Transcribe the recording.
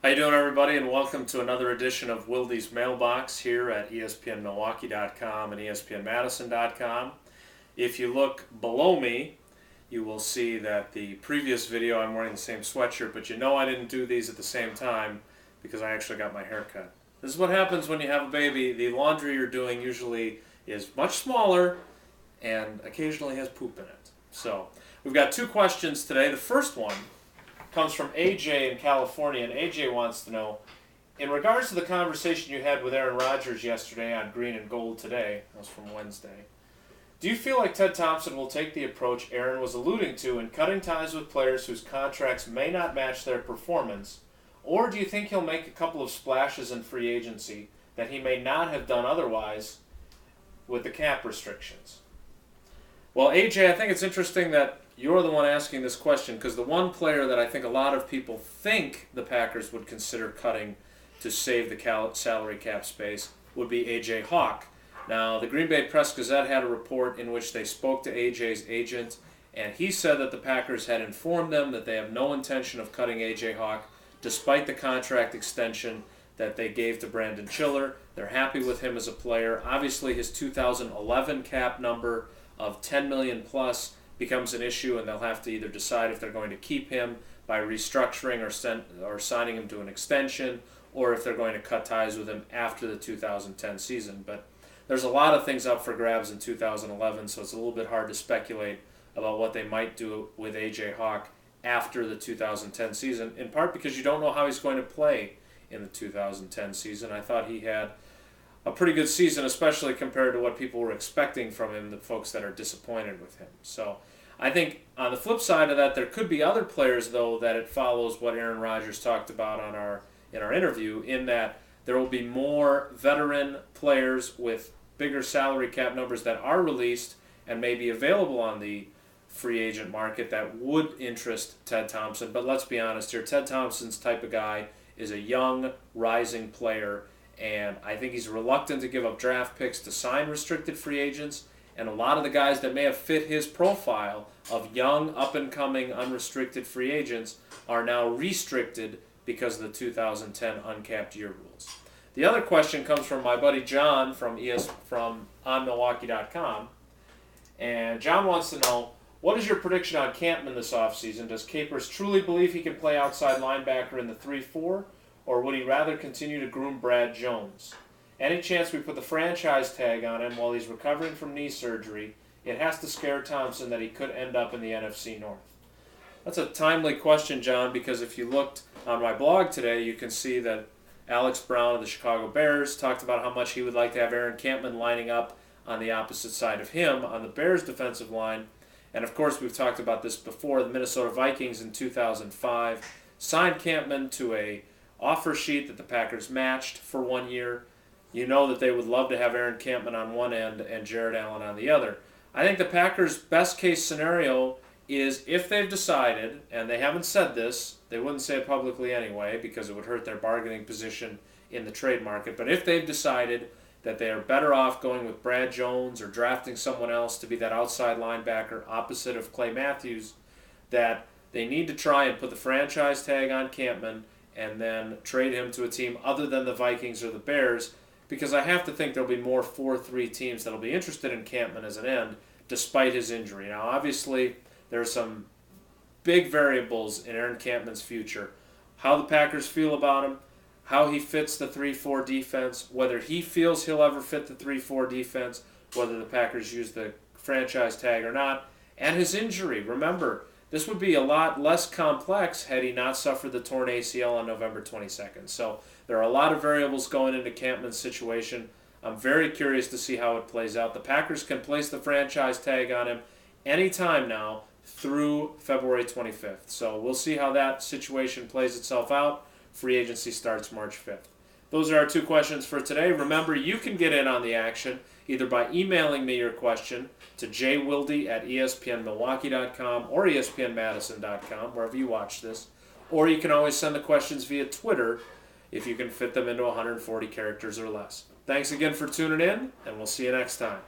How you doing, everybody, and welcome to another edition of Wilde's Mailbox here at ESPNMilwaukee.com and ESPNMadison.com. If you look below me, you will see that the previous video I'm wearing the same sweatshirt, but you know I didn't do these at the same time because I actually got my hair cut. This is what happens when you have a baby. The laundry you're doing usually is much smaller and occasionally has poop in it. So, we've got two questions today. The first one comes from AJ in California, and AJ wants to know, in regards to the conversation you had with Aaron Rodgers yesterday on Green and Gold Today, that was from Wednesday, do you feel like Ted Thompson will take the approach Aaron was alluding to in cutting ties with players whose contracts may not match their performance, or do you think he'll make a couple of splashes in free agency that he may not have done otherwise with the cap restrictions? Well, AJ, I think it's interesting that you're the one asking this question, because the one player that I think a lot of people think the Packers would consider cutting to save the salary cap space would be A.J. Hawk. Now, the Green Bay Press-Gazette had a report in which they spoke to A.J.'s agent, and he said that the Packers had informed them that they have no intention of cutting A.J. Hawk, despite the contract extension that they gave to Brandon Chiller. They're happy with him as a player. Obviously, his 2011 cap number of $10 million plus becomes an issue, and they'll have to either decide if they're going to keep him by restructuring or signing him to an extension, or if they're going to cut ties with him after the 2010 season. But there's a lot of things up for grabs in 2011, so it's a little bit hard to speculate about what they might do with A.J. Hawk after the 2010 season, in part because you don't know how he's going to play in the 2010 season. I thought he had a pretty good season, especially compared to what people were expecting from him, the folks that are disappointed with him. So I think on the flip side of that, there could be other players, though, that it follows what Aaron Rodgers talked about in our interview, in that there will be more veteran players with bigger salary cap numbers that are released and may be available on the free agent market that would interest Ted Thompson. But let's be honest here, Ted Thompson's type of guy is a young, rising player, and I think he's reluctant to give up draft picks to sign restricted free agents. And a lot of the guys that may have fit his profile of young, up-and-coming, unrestricted free agents are now restricted because of the 2010 uncapped year rules. The other question comes from my buddy John from onmilwaukee.com. And John wants to know, what is your prediction on Campman this offseason? Does Capers truly believe he can play outside linebacker in the 3-4? Or would he rather continue to groom Brad Jones? Any chance we put the franchise tag on him while he's recovering from knee surgery? It has to scare Thompson that he could end up in the NFC North. That's a timely question, John, because if you looked on my blog today, you can see that Alex Brown of the Chicago Bears talked about how much he would like to have Aaron Campman lining up on the opposite side of him on the Bears defensive line. And of course, we've talked about this before. The Minnesota Vikings in 2005 signed Campman to a offer sheet that the Packers matched for 1 year. You know that they would love to have Aaron Campman on one end and Jared Allen on the other. I think the Packers' best case scenario is if they've decided, and they haven't said this, they wouldn't say it publicly anyway because it would hurt their bargaining position in the trade market, but if they've decided that they are better off going with Brad Jones or drafting someone else to be that outside linebacker opposite of Clay Matthews, that they need to try and put the franchise tag on Campman and then trade him to a team other than the Vikings or the Bears, because I have to think there'll be more 4-3 teams that'll be interested in Campman as an end, despite his injury. Now, obviously, there are some big variables in Aaron Campman's future. How the Packers feel about him, how he fits the 3-4 defense, whether he feels he'll ever fit the 3-4 defense, whether the Packers use the franchise tag or not, and his injury. Remember, this would be a lot less complex had he not suffered the torn ACL on November 22nd. So there are a lot of variables going into Campman's situation. I'm very curious to see how it plays out. The Packers can place the franchise tag on him anytime now through February 25th. So we'll see how that situation plays itself out. Free agency starts March 5th. Those are our two questions for today. Remember, you can get in on the action either by emailing me your question to jwilde@espnmilwaukee.com or espnmadison.com, wherever you watch this, or you can always send the questions via Twitter if you can fit them into 140 characters or less. Thanks again for tuning in, and we'll see you next time.